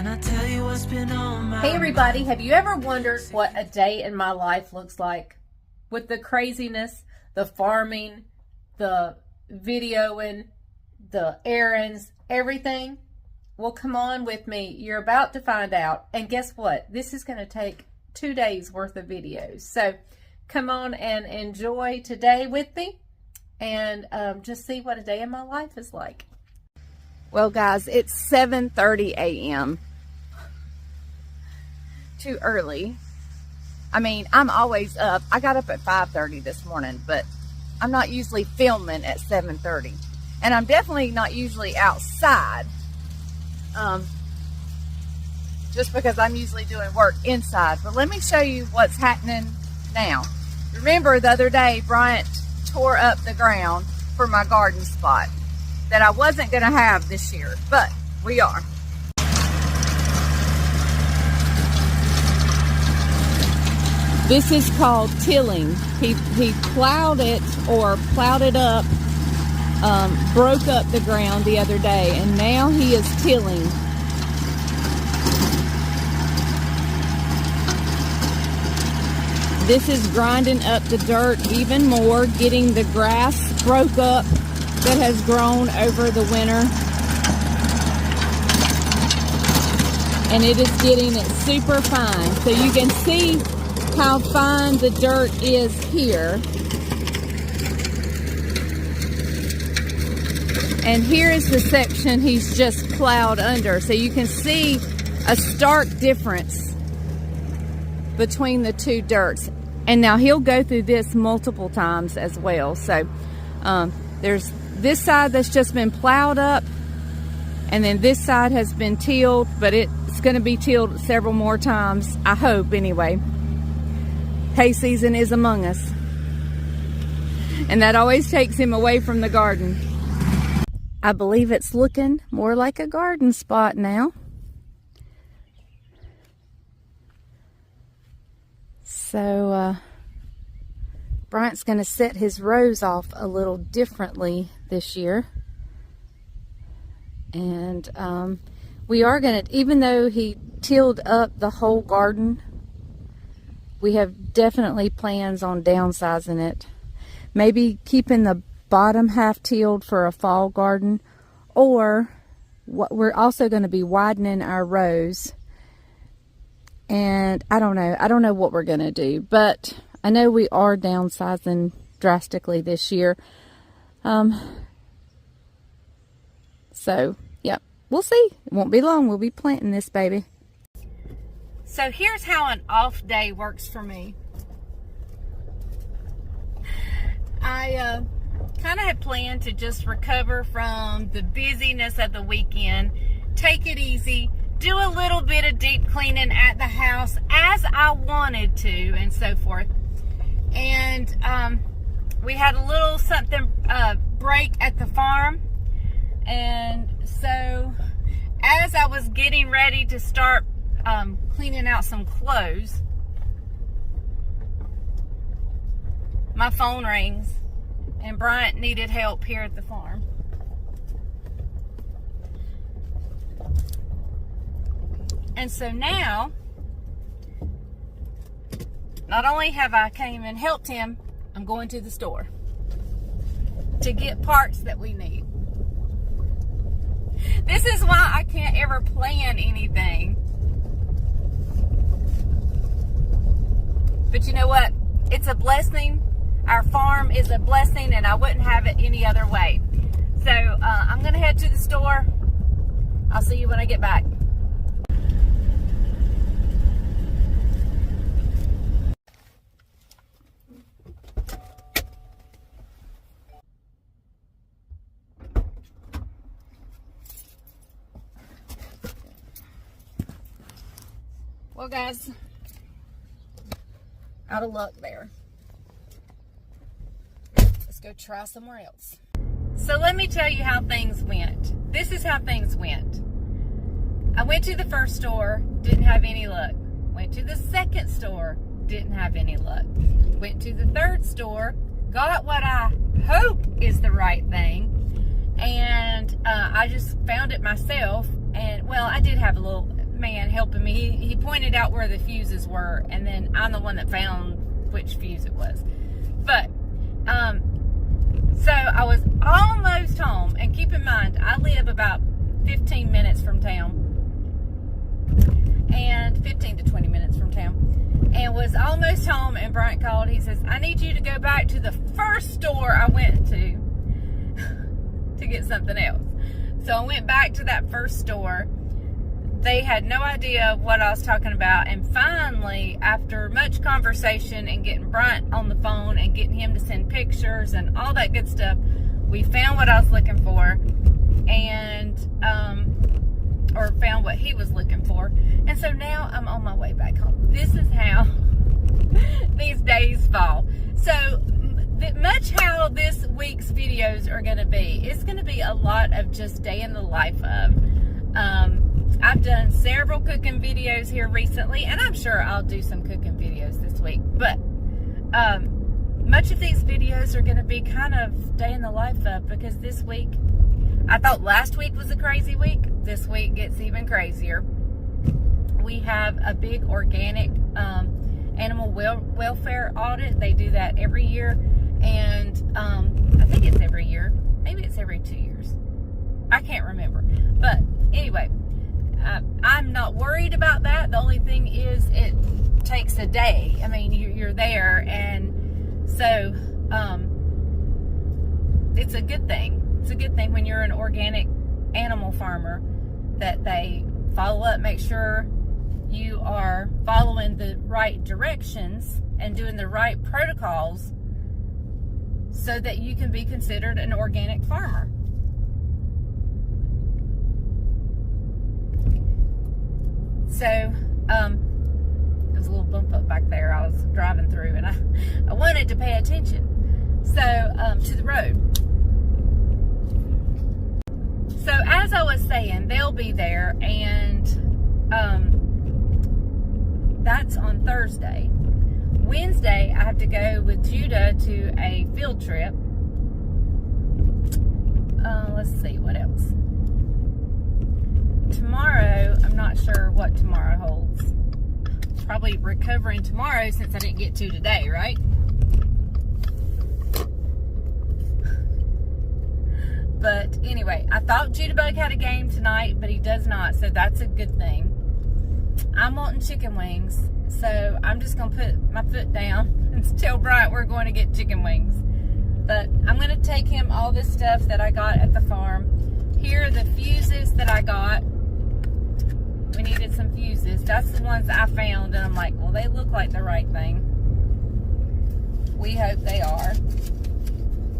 I tell you what's been on my Hey everybody, have you ever wondered what a day in my life looks like? With the craziness, the farming, the videoing, the errands, everything? Well, come on with me. You're about to find out. And guess what? This is going to take 2 days worth of videos. So come on and enjoy today with me and just see what a day in my life is like. Well, guys, it's 7:30 a.m. Too early. I mean, I'm always up. I got up at 5:30 this morning, but I'm not usually filming at 7:30. And I'm definitely not usually outside. Just because I'm usually doing work inside. But let me show you what's happening now. Remember the other day, Bryant tore up the ground for my garden spot that I wasn't going to have this year, but we are. This is called tilling. He plowed it up, broke up the ground the other day, and now he is tilling. This is grinding up the dirt even more, getting the grass broke up that has grown over the winter. And it is getting it super fine. So you can see how fine the dirt is here. And here is the section he's just plowed under. So you can see a stark difference between the two dirts. And now he'll go through this multiple times as well. So there's this side that's just been plowed up, and then this side has been tilled, but it's going to be tilled several more times, I hope anyway. Hay season is among us, and that always takes him away from the garden. I believe it's looking more like a garden spot now. So Bryant's going to set his rows off a little differently this year. And we are going to, even though he tilled up the whole garden, we have definitely plans on downsizing it. Maybe keeping the bottom half tilled for a fall garden, or we're also going to be widening our rows. And I don't know what we're going to do, but I know we are downsizing drastically this year. So, yeah, we'll see. It won't be long. We'll be planting this baby. So here's how an off day works for me. I kind of had planned to just recover from the busyness of the weekend, take it easy, do a little bit of deep cleaning at the house as I wanted to, and so forth. And we had a little something break at the farm, and so as I was getting ready to start cleaning out some clothes, my phone rings, and Bryant needed help here at the farm. And so now, not only have I came and helped him, I'm going to the store to get parts that we need. This is why I can't ever plan anything. But you know what? It's a blessing. Our farm is a blessing, and I wouldn't have it any other way. So I'm going to head to the store. I'll see you when I get back. Well, guys, out of luck there. Let's go try somewhere else. So let me tell you how things went. This is how things went. I went to the first store, didn't have any luck. Went to the second store, didn't have any luck. Went to the third store, got what I hope is the right thing, and I just found it myself. And well, I did have a little man helping me. He pointed out where the fuses were, and then I'm the one that found which fuse it was. But, so I was almost home, and keep in mind, I live about 15 minutes from town, and 15 to 20 minutes from town, and was almost home, and Bryant called. He says, I need you to go back to the first store I went to get something else. So I went back to that first store. They had no idea what I was talking about, and finally, after much conversation and getting Bryant on the phone and getting him to send pictures and all that good stuff, we found what I was looking for, and or found what he was looking for. And so now I'm on my way back home. This is how these days fall. So much how this week's videos are going to be. It's going to be a lot of just day in the life of. I've done several cooking videos here recently, and I'm sure I'll do some cooking videos this week. But much of these videos are going to be kind of day in the life of, because this week, I thought last week was a crazy week. This week gets even crazier. We have a big organic animal welfare audit. They do that every year, and I think it's every year. Maybe it's every 2 years. I can't remember. But anyway, I'm not worried about that. The only thing is it takes a day. I mean, you're there, and so it's a good thing. It's a good thing when you're an organic animal farmer that they follow up, make sure you are following the right directions and doing the right protocols so that you can be considered an organic farmer. So, there was a little bump up back there. I was driving through, and I wanted to pay attention. So, to the road. So, as I was saying, they'll be there, and that's on Thursday. Wednesday, I have to go with Judah to a field trip. Let's see, what else? Tomorrow, I'm not sure what tomorrow holds. Probably recovering tomorrow since I didn't get to today, right? But anyway, I thought Judabug had a game tonight, but he does not, so that's a good thing. I'm wanting chicken wings, so I'm just going to put my foot down and tell Bryant we're going to get chicken wings. But I'm going to take him all this stuff that I got at the farm. Here are the fuses that I got. We needed some fuses. That's the ones I found, and I'm like, well, they look like the right thing. We hope they are.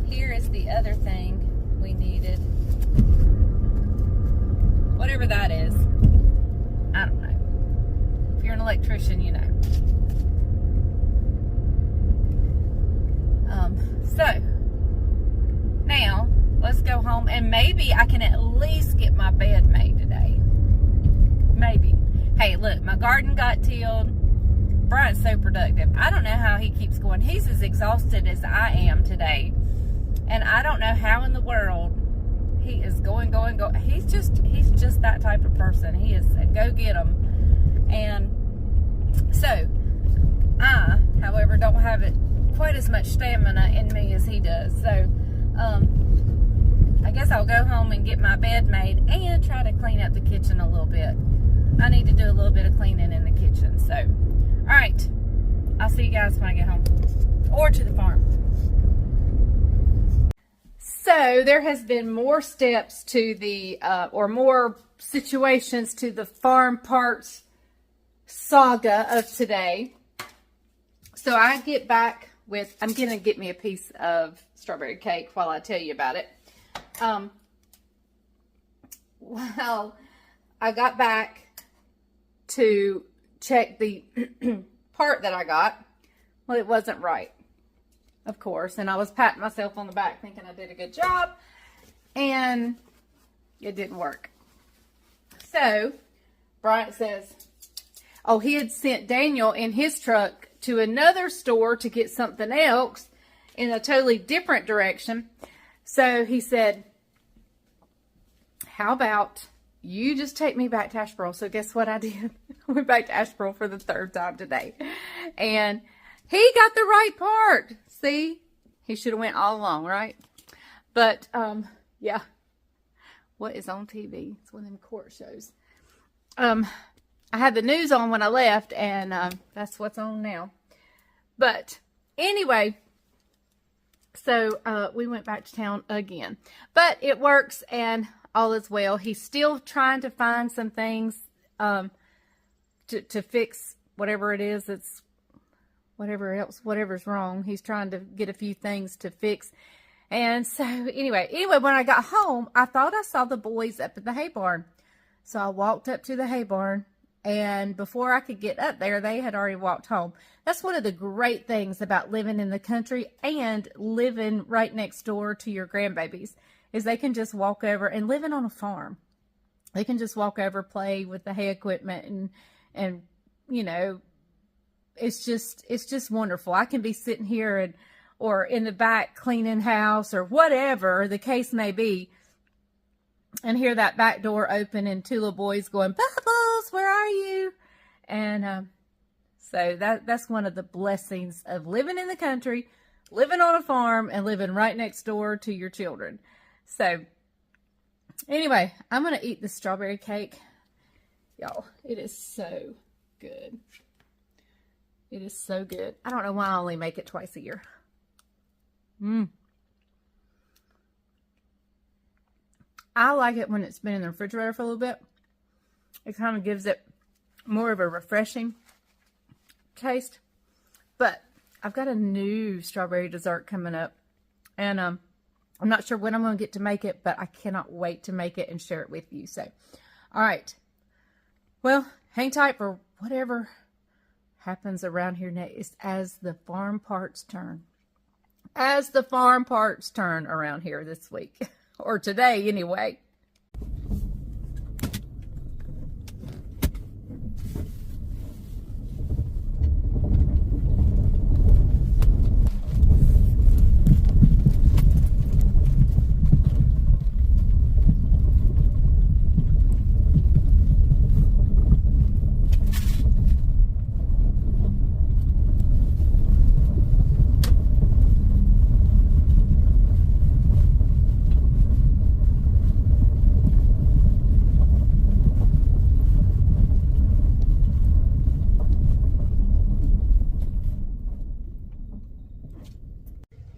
Here is the other thing we needed. Whatever that is. I don't know. If you're an electrician, you know. So, now, let's go home, and maybe I can at least get my bed made today. Maybe. Hey, look, my garden got tilled. Bryant's so productive. I don't know how he keeps going. He's as exhausted as I am today. And I don't know how in the world he is going. He's just that type of person. He is a go get 'em. And so, I, however, don't have it quite as much stamina in me as he does. So, I guess I'll go home and get my bed made and try to clean up the kitchen a little bit. I need to do a little bit of cleaning in the kitchen. So, all right. I'll see you guys when I get home. Or to the farm. So, there has been more steps to the, or more situations to the farm parts saga of today. So, I get back with, I'm going to get me a piece of strawberry cake while I tell you about it. Well, I got back to check the part that I got. Well, it wasn't right, of course, and I was patting myself on the back thinking I did a good job, and it didn't work. So, Bryant says, oh, he had sent Daniel in his truck to another store to get something else in a totally different direction. So he said, how about you just take me back to Asheboro. So guess what I did? I went back to Asheboro for the 3rd time today. And he got the right part. See? He should have went all along, right? But, yeah. What is on TV? It's one of them court shows. I had the news on when I left, and that's what's on now. But anyway, so we went back to town again. But it works, and all is well. He's still trying to find some things to fix whatever it is that's whatever's wrong. He's trying to get a few things to fix. And so anyway, when I got home, I thought I saw the boys up at the hay barn. So I walked up to the hay barn, and before I could get up there, they had already walked home. That's one of the great things about living in the country and living right next door to your grandbabies, is they can just walk over, and living on a farm. They can just walk over, play with the hay equipment, and you know, it's just wonderful. I can be sitting here or in the back cleaning house or whatever the case may be, and hear that back door open and 2 little boys going, "Bubbles, where are you?" And so that's one of the blessings of living in the country, living on a farm, and living right next door to your children. So anyway, I'm going to eat the strawberry cake. Y'all, it is so good. It is so good. I don't know why I only make it twice a year. I like it when it's been in the refrigerator for a little bit. It kind of gives it more of a refreshing taste. But I've got a new strawberry dessert coming up. And I'm not sure when I'm going to get to make it, but I cannot wait to make it and share it with you. So, all right. Well, hang tight for whatever happens around here next as the farm parts turn. As the farm parts turn around here this week. Or today, anyway.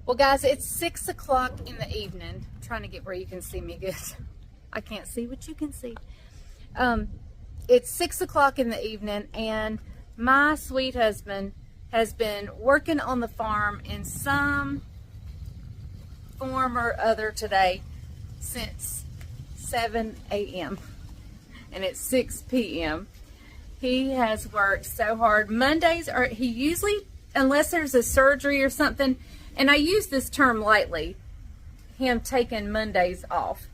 Well, guys, it's 6 o'clock in the evening. I'm trying to get where you can see me good. I can't see what you can see. It's 6 o'clock in the evening, and my sweet husband has been working on the farm in some form or other today since 7 a.m. and it's 6 p.m. He has worked so hard. Mondays are, he usually, unless there's a surgery or something, and I use this term lightly, him taking Mondays off.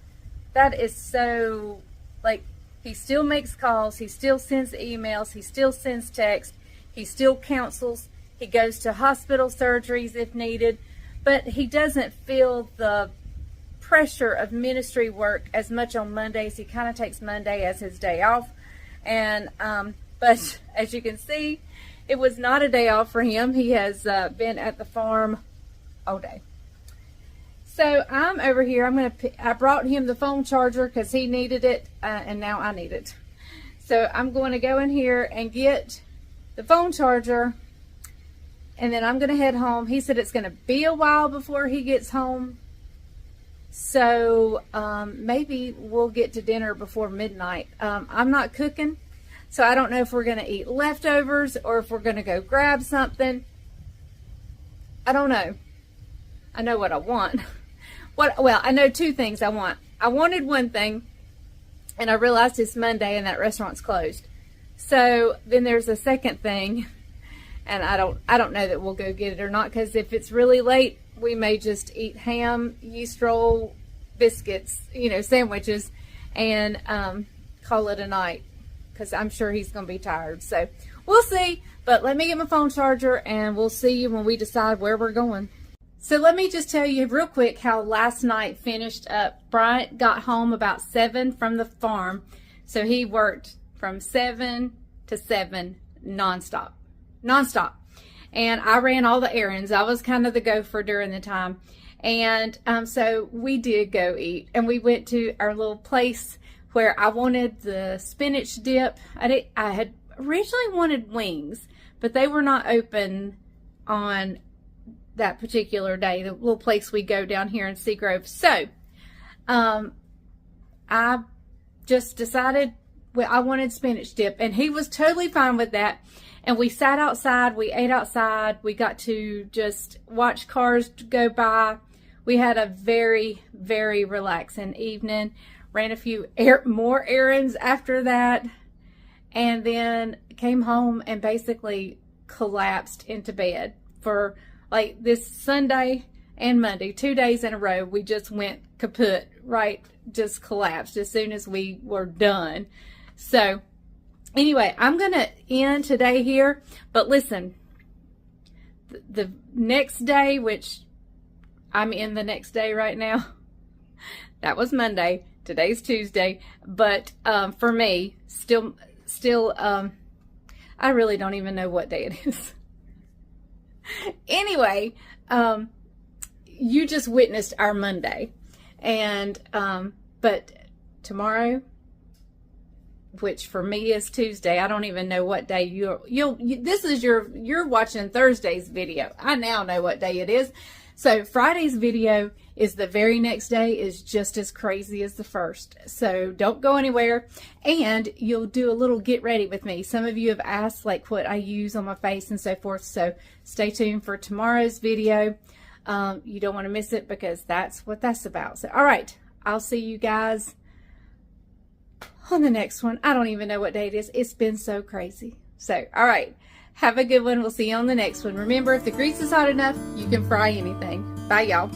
That is so, like, he still makes calls, he still sends emails, he still sends texts, he still counsels, he goes to hospital surgeries if needed, but he doesn't feel the pressure of ministry work as much on Mondays. He kind of takes Monday as his day off. And, but as you can see, it was not a day off for him. He has been at the farm all day. So I'm over here. I brought him the phone charger because he needed it, and now I need it. So I'm going to go in here and get the phone charger, and then I'm going to head home. He said it's going to be a while before he gets home. So maybe we'll get to dinner before midnight. I'm not cooking, so I don't know if we're going to eat leftovers or if we're going to go grab something. I don't know. I know what I want. Well, I know 2 things I want. I wanted one thing, and I realized it's Monday and that restaurant's closed. So then there's a second thing, and I don't know that we'll go get it or not, because if it's really late, we may just eat ham, yeast roll, biscuits, sandwiches, and call it a night, because I'm sure he's going to be tired. So we'll see, but let me get my phone charger, and we'll see you when we decide where we're going. So let me just tell you real quick how last night finished up. Bryant got home about 7 from the farm. So he worked from 7 to 7 nonstop. And I ran all the errands. I was kind of the gopher during the time. And so we did go eat. And we went to our little place where I wanted the spinach dip. I had originally wanted wings, but they were not open on that particular day, the little place we go down here in Seagrove. So I just decided I wanted spinach dip, and he was totally fine with that. And we sat outside, we ate outside, we got to just watch cars go by. We had a very, very relaxing evening. Ran a few more errands after that, and then came home and basically collapsed into bed for like this Sunday and Monday, 2 days in a row. We just went kaput, right? Just collapsed as soon as we were done. So anyway, I'm going to end today here, but listen, the next day, which I'm in the next day right now, that was Monday. Today's Tuesday, but for me, still, I really don't even know what day it is. Anyway, you just witnessed our Monday, and but tomorrow, which for me is Tuesday, I don't even know what day you're watching Thursday's video. I now know what day it is. So Friday's video is the very next day, is just as crazy as the first. So don't go anywhere, and you'll do a little get ready with me. Some of you have asked like what I use on my face and so forth. So stay tuned for tomorrow's video. You don't want to miss it, because that's what that's about. So, all right, I'll see you guys on the next one. I don't even know what day it is. It's been so crazy. So, all right. Have a good one. We'll see you on the next one. Remember, if the grease is hot enough, you can fry anything. Bye, y'all.